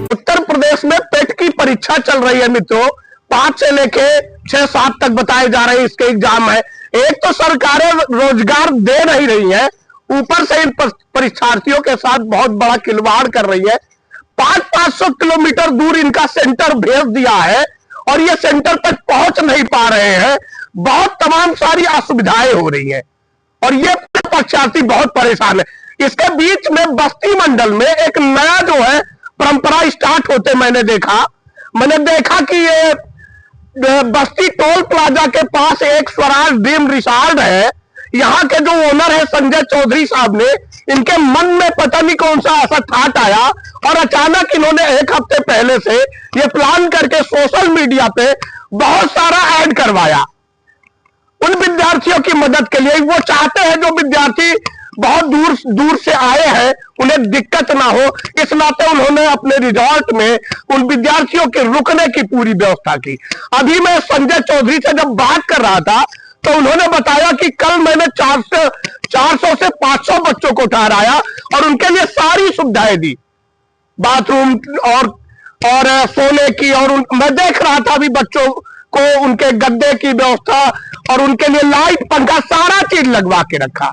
उत्तर प्रदेश में पेट की परीक्षा चल रही है मित्रों। 5 से लेके 6-7 तक बताए जा रहे हैं इसके एग्जाम है। एक तो सरकारें रोजगार दे नहीं रही है, ऊपर से इन परीक्षार्थियों के साथ बहुत बड़ा खिलवाड़ कर रही है। 500 किलोमीटर दूर इनका सेंटर भेज दिया है और ये सेंटर तक पहुंच नहीं पा रहे हैं। बहुत तमाम सारी असुविधाएं हो रही हैं और ये परीक्षार्थी बहुत परेशान है। इसके बीच में बस्ती मंडल में एक नया जो है परंपरा स्टार्ट होते मैंने देखा कि ये बस्ती टोल प्लाजा के पास एक स्वराज ड्रीम रिसॉर्ट है। यहाँ के जो ओनर है संजय चौधरी साहब ने, इनके मन में पता नहीं कौन सा ऐसा थाट आया और अचानक इन्होंने 1 हफ्ते पहले से ये प्लान करके सोशल मीडिया पे बहुत सारा ऐड करवाया उन विद्यार्थियों की मदद के लिए। वो चाहते हैं जो विद्यार्थी बहुत दूर दूर से आए हैं उन्हें दिक्कत ना हो, इस नाते उन्होंने अपने रिजॉर्ट में उन विद्यार्थियों के रुकने की पूरी व्यवस्था की। अभी मैं संजय चौधरी से जब बात कर रहा था तो उन्होंने बताया कि कल मैंने 400 से 500 बच्चों को ठहराया और उनके लिए सारी सुविधाएं दी, बाथरूम और सोने की, और मैं देख रहा था अभी बच्चों को उनके गद्दे की व्यवस्था और उनके लिए लाइट पंखा सारा चीज लगवा के रखा।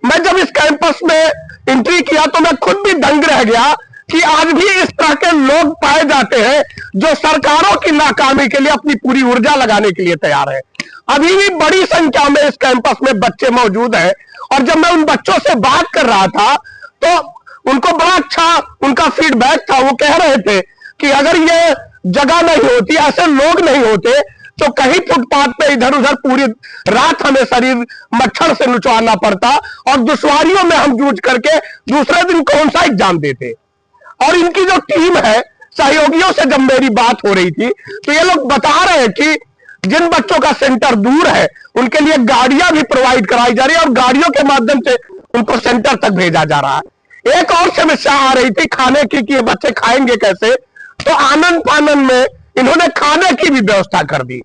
मैं जब इस कैंपस में एंट्री किया तो मैं खुद भी दंग रह गया कि आज भी इस तरह के लोग पाए जाते हैं जो सरकारों की नाकामी के लिए अपनी पूरी ऊर्जा लगाने के लिए तैयार है। अभी भी बड़ी संख्या में इस कैंपस में बच्चे मौजूद हैं और जब मैं उन बच्चों से बात कर रहा था तो उनको बड़ा अच्छा उनका फीडबैक था। वो कह रहे थे कि अगर ये जगह नहीं होती, ऐसे लोग नहीं होते तो कहीं फुटपाथ पे इधर उधर पूरी रात हमें शरीर मच्छर से नुचवाना पड़ता और दुश्वारियों में हम जूझ करके दूसरे दिन कौन सा एग्जाम देते। और इनकी जो टीम है सहयोगियों से जब मेरी बात हो रही थी तो ये लोग बता रहे हैं कि जिन बच्चों का सेंटर दूर है उनके लिए गाड़ियां भी प्रोवाइड कराई जा रही है और गाड़ियों के माध्यम से उनको सेंटर तक भेजा जा रहा है। एक और समस्या आ रही थी खाने की कि ये बच्चे खाएंगे कैसे, तो आनंद फानन में इन्होंने खाने की भी व्यवस्था कर दी।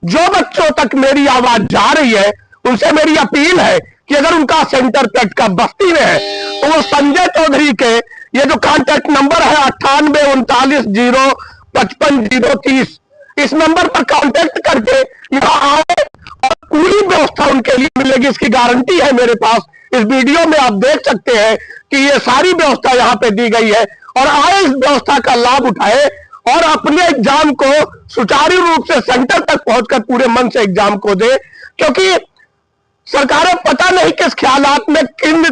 जो बच्चों तक मेरी आवाज जा रही है उनसे मेरी अपील है कि अगर उनका सेंटर पेट का बस्ती में है तो वो संजय चौधरी के ये जो कॉन्टैक्ट नंबर है 9839055030, इस नंबर पर कांटेक्ट करके यहाँ आए और पूरी व्यवस्था उनके लिए मिलेगी। इसकी गारंटी है मेरे पास। इस वीडियो में आप देख सकते हैं कि ये सारी व्यवस्था यहाँ पे दी गई है और आए इस व्यवस्था का लाभ उठाए और अपने एग्जाम को सुचारू रूप से सेंटर तक पहुंचकर पूरे मन से एग्जाम को दे। क्योंकि सरकारें पता नहीं किस ख्यालात में किन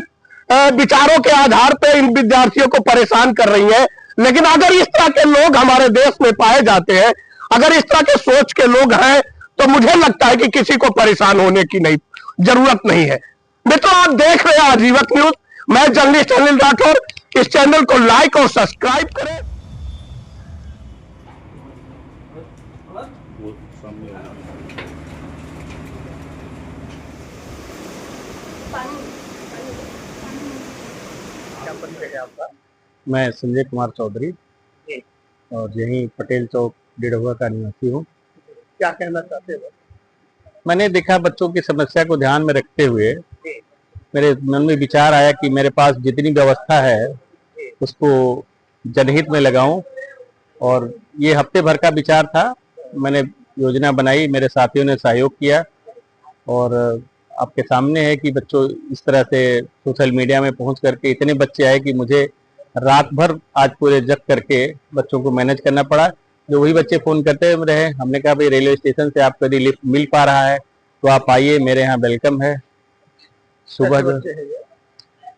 विचारों के आधार पर इन विद्यार्थियों को परेशान कर रही है, लेकिन अगर इस तरह के लोग हमारे देश में पाए जाते हैं, अगर इस तरह के सोच के लोग हैं तो मुझे लगता है कि किसी को परेशान होने की जरूरत नहीं है। मित्रों, आप देख रहे हैं आजीविक न्यूज, मैं जर्नलिस्ट अनिल राठौर। इस चैनल को लाइक और सब्सक्राइब करें। क्या परिचय है आपका? मैं संजय कुमार चौधरी और यहीं पटेल चौक डेढ़वा का निवासी हूँ। क्या कहना चाहते हो? मैंने देखा बच्चों की समस्या को ध्यान में रखते हुए मेरे मन में विचार आया कि मेरे पास जितनी व्यवस्था है उसको जनहित में लगाऊं, और ये हफ्ते भर का विचार था। मैंने योजना बनाई, मेरे साथियों ने सहयोग किया और आपके सामने है कि बच्चों इस तरह से सोशल मीडिया में पहुंच करके इतने बच्चे आए कि मुझे रात भर आज पूरे जग करके बच्चों को मैनेज करना पड़ा। जो वही बच्चे फोन करते रहे, हमने कहा भाई रेलवे स्टेशन से आपको यदि लिफ्ट मिल पा रहा है तो आप आइए, मेरे यहाँ वेलकम है। सुबह जो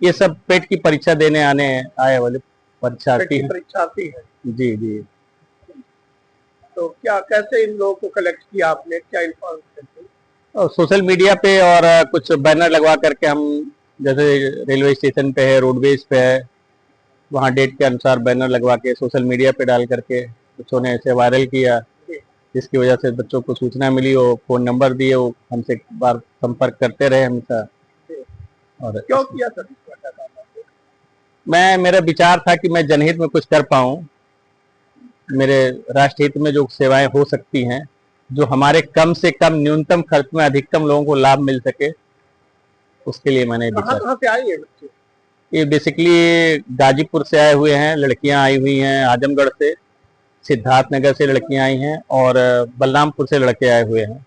ये सब पेट की परीक्षा देने आए वाले परीक्षार्थी है। जी जी। तो क्या कैसे इन लोगों को कलेक्ट किया आपने, क्या इन्फॉर्मेशन? और सोशल मीडिया पे और कुछ बैनर लगवा करके हम, जैसे रेलवे स्टेशन पे है, रोडवेज पे है, वहाँ डेट के अनुसार बैनर लगवा के सोशल मीडिया पे डाल करके बच्चों ने ऐसे वायरल किया, जिसकी वजह से बच्चों को सूचना मिली। वो फोन नंबर दिए, वो हमसे एक बार संपर्क करते रहे हमेशा। और क्यों किया सर? मेरा विचार था कि मैं जनहित में कुछ कर पाऊं, मेरे राष्ट्र हित में जो सेवाएं हो सकती हैं, जो हमारे कम से कम न्यूनतम खर्च में अधिकतम लोगों को लाभ मिल सके, उसके लिए मैंने कहाँ से आए ये बच्चे? ये बेसिकली गाजीपुर से आए हुए हैं, लड़कियां आई हुई हैं, आजमगढ़ से, सिद्धार्थनगर से लड़कियां आई हैं और बलरामपुर से लड़के आए हुए हैं।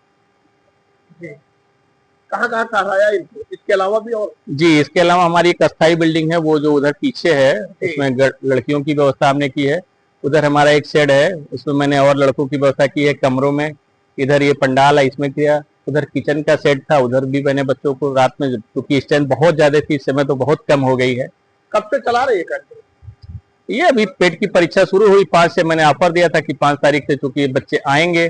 कहाँ कहाँ कराया इनको, इसके अलावा भी और? जी, इसके अलावा हमारी एक अस्थायी बिल्डिंग है, वो जो उधर पीछे है, उसमें लड़कियों की व्यवस्था हमने की है। उधर हमारा एक शेड है, उसमें मैंने और लड़कों की व्यवस्था की है कमरों में। इधर ये पंडाल है, इसमें किया। उधर किचन का सेट था, उधर भी मैंने बच्चों को रात में, क्योंकि स्ट्रेंथ बहुत ज्यादा थी, इस समय तो बहुत कम हो गई है। कब से चला रही है? ये अभी पेट की परीक्षा शुरू हुई, 5 से मैंने ऑफर दिया था कि 5 तारीख से चूंकि बच्चे आएंगे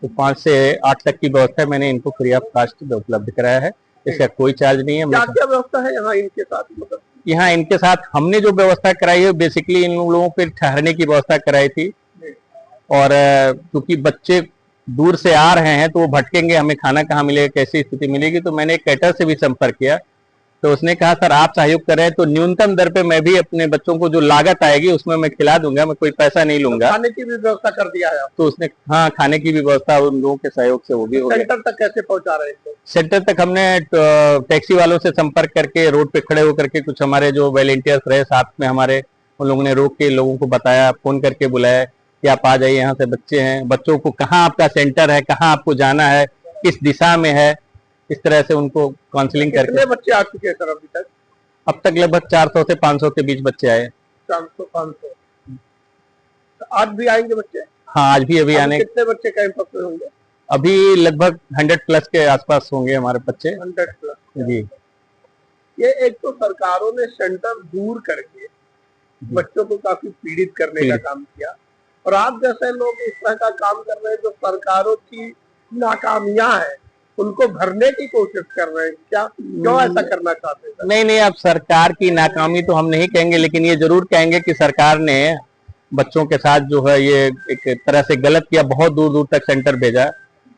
तो 5 से 8 तक की व्यवस्था मैंने इनको फ्री ऑफ कास्ट उपलब्ध कराया है। इसका कोई चार्ज नहीं है। क्या क्या व्यवस्था है यहाँ इनके साथ? मतलब यहाँ इनके साथ हमने जो व्यवस्था कराई है, बेसिकली इन लोगों के ठहरने की व्यवस्था कराई थी। और क्योंकि बच्चे दूर से आ रहे हैं तो वो भटकेंगे, हमें खाना कहाँ मिलेगा, कैसी स्थिति मिलेगी, तो मैंने एक कैटर से भी संपर्क किया। तो उसने कहा सर आप सहयोग कर रहे हैं तो न्यूनतम दर पे मैं भी अपने बच्चों को जो लागत आएगी उसमें मैं खिला दूंगा, मैं कोई पैसा नहीं लूंगा। खाने की भी व्यवस्था कर दिया है तो उसने, हाँ, खाने की भी व्यवस्था उन लोगों के सहयोग से वो भी हो गया। सेंटर तक कैसे पहुंचा रहे हैं? सेंटर तक हमने टैक्सी वालों से संपर्क करके, रोड पे खड़े होकर के, कुछ हमारे जो वॉलंटियर्स रहे साथ में हमारे, उन लोगों ने रोक के लोगों को बताया, फोन करके बुलाया कि आप आ जाइए, यहाँ से बच्चे हैं, बच्चों को कहाँ आपका सेंटर है, कहाँ आपको जाना है, किस दिशा में है, इस तरह से उनको काउंसलिंग करके। कितने बच्चे आ चुके हैं सर अभी तक? अब तक लगभग 400 से 500 के बीच बच्चे आए। 400-500। तो आज भी आएंगे बच्चे? हाँ, आज भी अभी आने। कितने बच्चे कैंपस में होंगे? अभी लगभग 100 प्लस के आसपास होंगे हमारे बच्चे। 100 प्लस जी। ये एक तो सरकारों ने सेंटर दूर करके बच्चों को काफी पीड़ित करने का काम किया, और आप जैसे लोग इस तरह का काम कर रहे हैं जो सरकारों की नाकामियां हैं उनको भरने की कोशिश कर रहे हैं। क्या क्यों ऐसा करना चाहते हैं? नहीं नहीं, अब सरकार की नाकामी तो हम नहीं कहेंगे, लेकिन ये जरूर कहेंगे कि सरकार ने बच्चों के साथ जो है ये एक तरह से गलत किया, बहुत दूर दूर तक सेंटर भेजा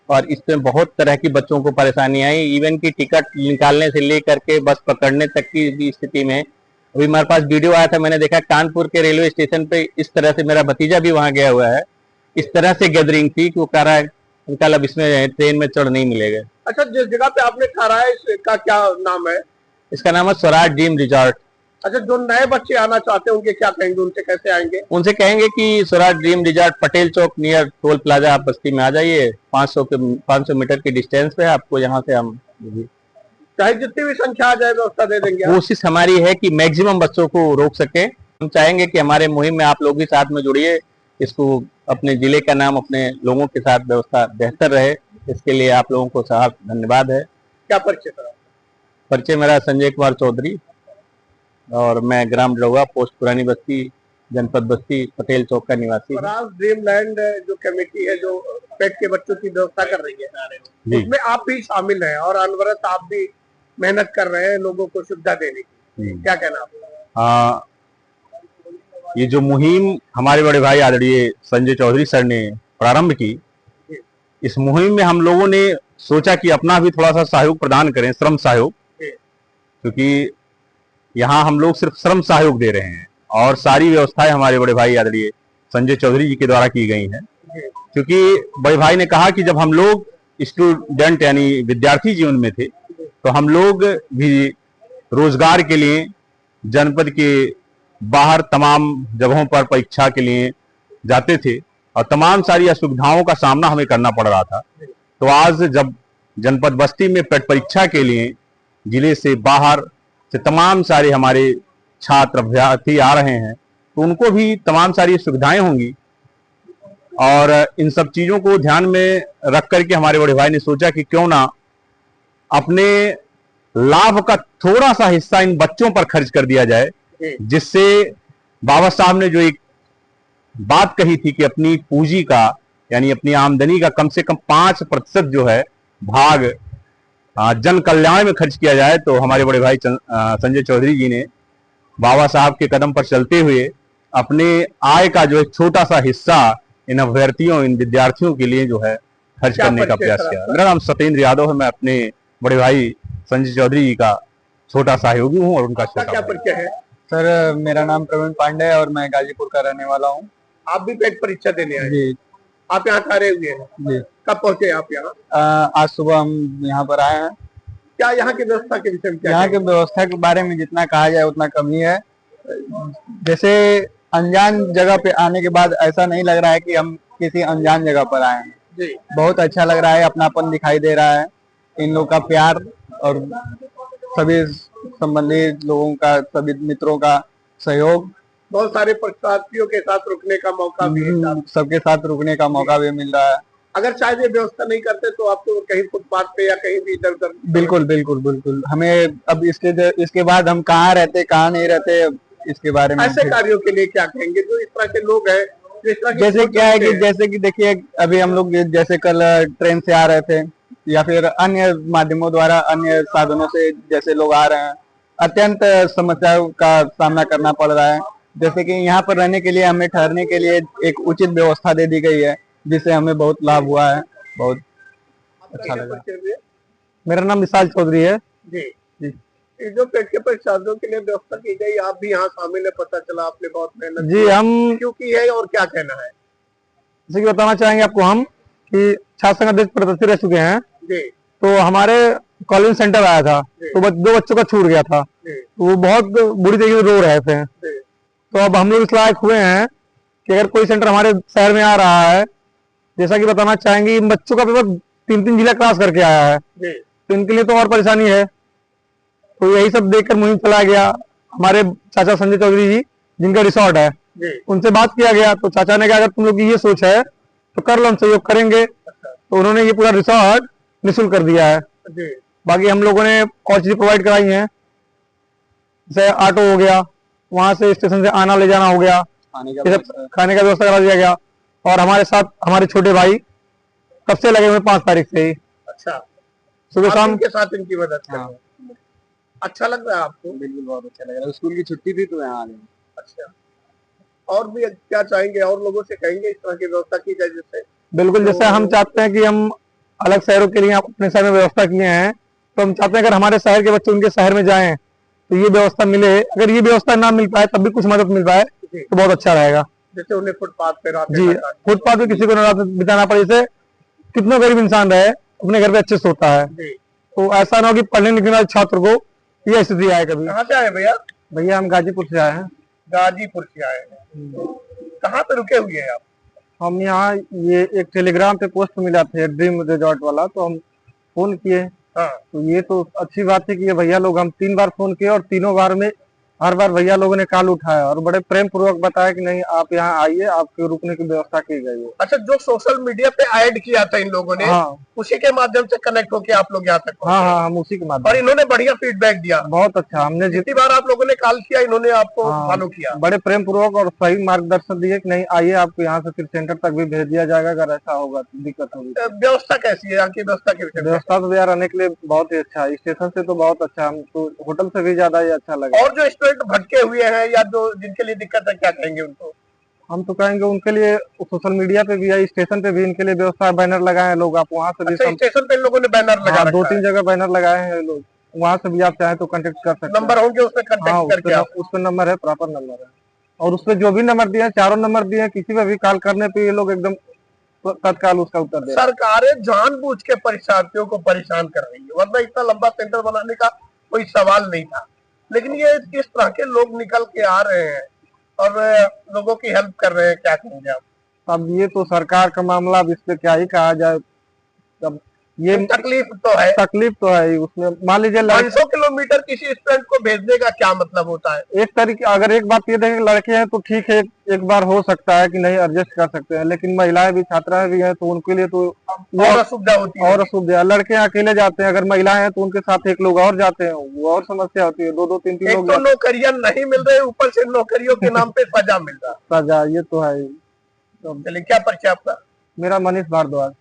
और इसमें बहुत तरह की बच्चों को परेशानी आई। इवन की टिकट निकालने से लेकर के बस पकड़ने तक की भी स्थिति में। अभी हमारे पास वीडियो आया था, मैंने देखा कानपुर के रेलवे स्टेशन पे इस तरह से, मेरा भतीजा भी वहां गया हुआ है, इस तरह से गैदरिंग थी कि वो कह रहा है अंकल अब इसमें ट्रेन में चढ़ नहीं मिलेगा। अच्छा, जिस जगह पे आपने ठहरा है इसका क्या नाम है? इसका नाम है स्वराज ड्रीम रिजॉर्ट। अच्छा, जो नए बच्चे आना चाहते हैं उनके क्या कहेंगे, उनसे कैसे आएंगे? उनसे कहेंगे कि स्वराज ड्रीम रिजॉर्ट पटेल चौक नियर टोल प्लाजा, आप बस्ती में आ जाइए। 500 मीटर की डिस्टेंस पे है, आपको यहाँ से हम चाहे जितनी भी संख्या आ जाए व्यवस्था दे देंगे। कोशिश हमारी है कि मैक्सिमम बच्चों को रोक सके। हम चाहेंगे कि हमारे मुहिम में आप लोग भी साथ में जुड़िए, इसको अपने जिले का नाम, अपने लोगों के साथ व्यवस्था बेहतर रहे, इसके लिए आप लोगों को साथ धन्यवाद है। क्या परिचय? परिचय मेरा संजय कुमार चौधरी और मैं ग्राम डरौआ, पोस्ट पुरानी बस्ती, जनपद बस्ती, पटेल चौक का निवासी। ड्रीम लैंड जो कमेटी है जो पेट के बच्चों की व्यवस्था कर रही है, उसमें आप भी शामिल हैं और अनवरत आप भी मेहनत कर रहे हैं लोगों को सुविधा देने की, क्या कहना आप? ये जो मुहिम हमारे बड़े भाई आदरणीय संजय चौधरी सर ने प्रारंभ की, इस मुहिम में हम लोगों ने सोचा कि अपना भी थोड़ा सा सहयोग प्रदान करें, श्रम सहयोग, क्योंकि यहाँ हम लोग सिर्फ श्रम सहयोग दे रहे हैं और सारी व्यवस्थाएं हमारे बड़े भाई आदरणीय संजय चौधरी जी के द्वारा की गई हैं। क्योंकि बड़े भाई ने कहा कि जब हम लोग स्टूडेंट यानी विद्यार्थी जीवन में थे तो हम लोग भी रोजगार के लिए जनपद के बाहर तमाम जगहों पर परीक्षा के लिए जाते थे और तमाम सारी असुविधाओं का सामना हमें करना पड़ रहा था। तो आज जब जनपद बस्ती में पेट परीक्षा के लिए जिले से बाहर से तमाम सारे हमारे छात्र अभ्यर्थी आ रहे हैं तो उनको भी तमाम सारी सुविधाएं होंगी, और इन सब चीजों को ध्यान में रख करके हमारे बड़े भाई ने सोचा कि क्यों ना अपने लाभ का थोड़ा सा हिस्सा इन बच्चों पर खर्च कर दिया जाए, जिससे बाबा साहब ने जो एक बात कही थी कि अपनी पूंजी का यानी अपनी आमदनी का कम से कम 5% जो है भाग जन कल्याण में खर्च किया जाए, तो हमारे बड़े भाई संजय चौधरी जी ने बाबा साहब के कदम पर चलते हुए अपने आय का जो एक छोटा सा हिस्सा इन अभ्यर्थियों, इन विद्यार्थियों के लिए जो है खर्च करने का प्रयास किया। मेरा नाम सत्येंद्र यादव है, मैं अपने बड़े भाई संजय चौधरी जी का छोटा सहयोगी हूँ और उनका क्या परिचय है? सर मेरा नाम प्रवीण पांडे है और मैं गाजीपुर का रहने वाला हूँ। आप भी पेट परीक्षा देने आए? जी। आप यहाँ ठहरे हुए हैं? जी। कब पहुँचे आप यहाँ? आज सुबह हम यहाँ पर आए हैं क्या यहाँ की व्यवस्था के विषय में क्या यहाँ की व्यवस्था के बारे में जितना कहा जाए उतना कम ही है। जैसे अनजान जगह पे आने के बाद ऐसा नहीं लग रहा है कि हम किसी अनजान जगह पर आए हैं। जी बहुत अच्छा लग रहा है, अपनापन दिखाई दे रहा है, इन लोग का प्यार और सभी संबंधित लोगों का, सभी मित्रों का सहयोग, बहुत सारे परीक्षार्थियों के साथ रुकने का मौका भी है। सबके साथ रुकने का मौका भी मिल रहा है। अगर शायद ये व्यवस्था नहीं करते तो आपको कहीं फुटपाथ पे या कहीं भी इधर उधर। बिल्कुल बिल्कुल बिल्कुल, हमें अब इसके बाद हम कहाँ रहते कहाँ नहीं रहते, इसके बारे में ऐसे कार्यों के लिए क्या कहेंगे जो इस तरह के लोग हैं, जैसे क्या है कि जैसे कि देखिए अभी हम लोग जैसे कल ट्रेन से आ रहे थे या फिर अन्य माध्यमों द्वारा अन्य साधनों से जैसे लोग आ रहे हैं, अत्यंत समस्याओं का सामना करना पड़ रहा है। जैसे कि यहाँ पर रहने के लिए हमें ठहरने के लिए एक उचित व्यवस्था दे दी गई है, जिससे हमें बहुत लाभ हुआ है, बहुत अच्छा लगा। मेरा नाम विशाल चौधरी है जी जी। ये जो पेट के परीक्षार्थियों के लिए व्यवस्था की गई, आप भी यहाँ शामिल है, पता चला आपने बहुत मेहनत जी। हम क्यों की है और क्या कहना है? जैसे कि बताना चाहेंगे आपको हम कि छात्र संघ अध्यक्ष सदस्य रह चुके हैं। जी तो हमारे कॉलिंग सेंटर आया था तो दो बच्चों का छूट गया था, तो वो बहुत बुरी तरीके से रो रहे थे। तो अब हम लोग इस लायक हुए हैं कि अगर कोई सेंटर हमारे शहर में आ रहा है, जैसा कि बताना चाहेंगे इन बच्चों का पेपर 3-3 जिला क्रॉस करके आया है, तो इनके लिए तो और परेशानी है। तो यही सब देखकर मुहिम चलाया गया। हमारे चाचा संजय चौधरी जी जिनका रिसोर्ट है, उनसे बात किया गया तो चाचा ने कहा अगर तुम लोग की ये सोच है तो कर लो, हम सहयोग करेंगे। तो उन्होंने ये पूरा रिसोर्ट निःशुल्क कर दिया है। बाकी हम लोगों ने और चीजें प्रोवाइड कराई हैं, जैसे ऑटो हो गया, वहां से स्टेशन से आना ले जाना हो गया, खाने का व्यवस्था करा दिया गया। और हमारे साथ हमारे छोटे भाई कब से लगे हुए 5 तारीख से ही। अच्छा, सुबह शाम के साथ इनकी मदद कर रहे हैं। अच्छा लग रहा है आपको? बिल्कुल, बहुत अच्छा लग रहा है। स्कूल की छुट्टी थी तो यहाँ आ गए। अच्छा, और भी क्या चाहेंगे, और लोगों से कहेंगे इस तरह की व्यवस्था की जाए जिससे? बिल्कुल, जैसे हम चाहते हैं कि हम अलग शहरों के लिए अपने शहर में व्यवस्था किए हैं, तो हम चाहते हैं अगर हमारे शहर के बच्चे उनके शहर में जाएं तो ये व्यवस्था मिले। अगर ये व्यवस्था ना मिल पाए तब भी कुछ मदद मिल पाए तो बहुत अच्छा रहेगा। जैसे उन्हें फुटपाथ पे रात जी, फुटपाथ पे किसी को रात बिताना पड़े, जैसे कितना गरीब इंसान रहे अपने घर पे अच्छे से सोता है, तो ऐसा ना हो कि पढ़ने लिखने वाले छात्र को ये स्थिति आए कभी। कहाँ से आए भैया? भैया हम गाजीपुर से आए हैं। गाजीपुर से आए हैं, कहाँ पे रुके हुए हैं आप? हम यहाँ ये एक टेलीग्राम पे पोस्ट मिला थे ड्रीम रिजॉर्ट वाला, तो हम फोन किए। हाँ। तो ये तो अच्छी बात है कि ये भैया लोग, हम 3 बार फोन किए और तीनों बार में हर बार भैया लोगों ने कॉल उठाया और बड़े प्रेम पूर्वक बताया कि नहीं आप यहाँ आइए, आपके रुकने की व्यवस्था की गई है। अच्छा, जो सोशल मीडिया पे ऐड किया था इन लोगों ने, हाँ, उसी के माध्यम से कनेक्ट होके आप लोग यहाँ तक? हाँ हाँ, हम उसी के माध्यम। और इन्होंने बढ़िया फीडबैक दिया, बहुत अच्छा। हमने जितनी बार आप लोगों ने कॉल किया इन्होंने आपको फॉलो किया, बड़े प्रेम पूर्वक और सही मार्गदर्शन दिए कि नहीं आइए, आपको यहाँ से फिर सेंटर तक भी भेज दिया जाएगा अगर ऐसा होगा तो दिक्कत होगी। व्यवस्था कैसी है यहाँ की? व्यवस्था के विषय? व्यवस्था तो यार रहने के लिए बहुत ही अच्छा है, स्टेशन से तो बहुत अच्छा, हम तो होटल से भी ज्यादा ही अच्छा लगा। और जो स्टूडेंट भटके हुए हैं या जो जिनके लिए दिक्कत है, क्या कहेंगे उनको? हम तो कहेंगे उनके लिए सोशल मीडिया पे भी या स्टेशन पे भी इनके लिए व्यवस्था, बैनर लगाए हैं लोग, आप वहाँ से भी। अच्छा, स्टेशन पे इन लोगों ने बैनर लगा रखा है? 2-3 जगह बैनर लगाए हैं लोग, वहाँ से भी आप चाहें तो कांटेक्ट कर सकते हैं। नंबर होंगे उसमें कांटेक्ट करके? उस पर नंबर है, प्रॉपर नंबर है, और उसपे जो भी नंबर दिए हैं, चारों नंबर दिए हैं, किसी पे भी कॉल करने पे ये लोग एकदम तत्काल उसका उत्तर दे। सरकारें जानबूझ के परीक्षार्थियों को परेशान कर रही है, वरना इतना लंबा सेंटर बनाने का कोई सवाल नहीं था। लेकिन ये इस तरह के लोग निकल के आ रहे हैं और लोगों की हेल्प कर रहे हैं, क्या कहेंगे आप? अब ये तो सरकार का मामला, अब इस पे क्या ही कहा जाए। अब ये तकलीफ तो है उसमें। मान लीजिए 500 किलोमीटर किसी स्टूडेंट को भेजने का क्या मतलब होता है? एक तरीके, अगर एक बात ये देखें लड़के हैं तो ठीक है, एक बार हो सकता है कि नहीं एडजस्ट कर सकते हैं, लेकिन महिलाएं भी, छात्राएं भी हैं, तो उनके लिए तो और असुविधा होती है। और असुविधा, लड़के अकेले जाते हैं, अगर महिलाएं हैं तो उनके साथ एक लोग और जाते हैं, वो और समस्या होती है। 2-2, 3-3 लोग। तो नौकरियां नहीं मिल रही, ऊपर से नौकरियों के नाम पे सजा मिल रहा। सजा, ये तो है। चलिए, क्या परिचय आपका? मेरा मनीष भारद्वाज।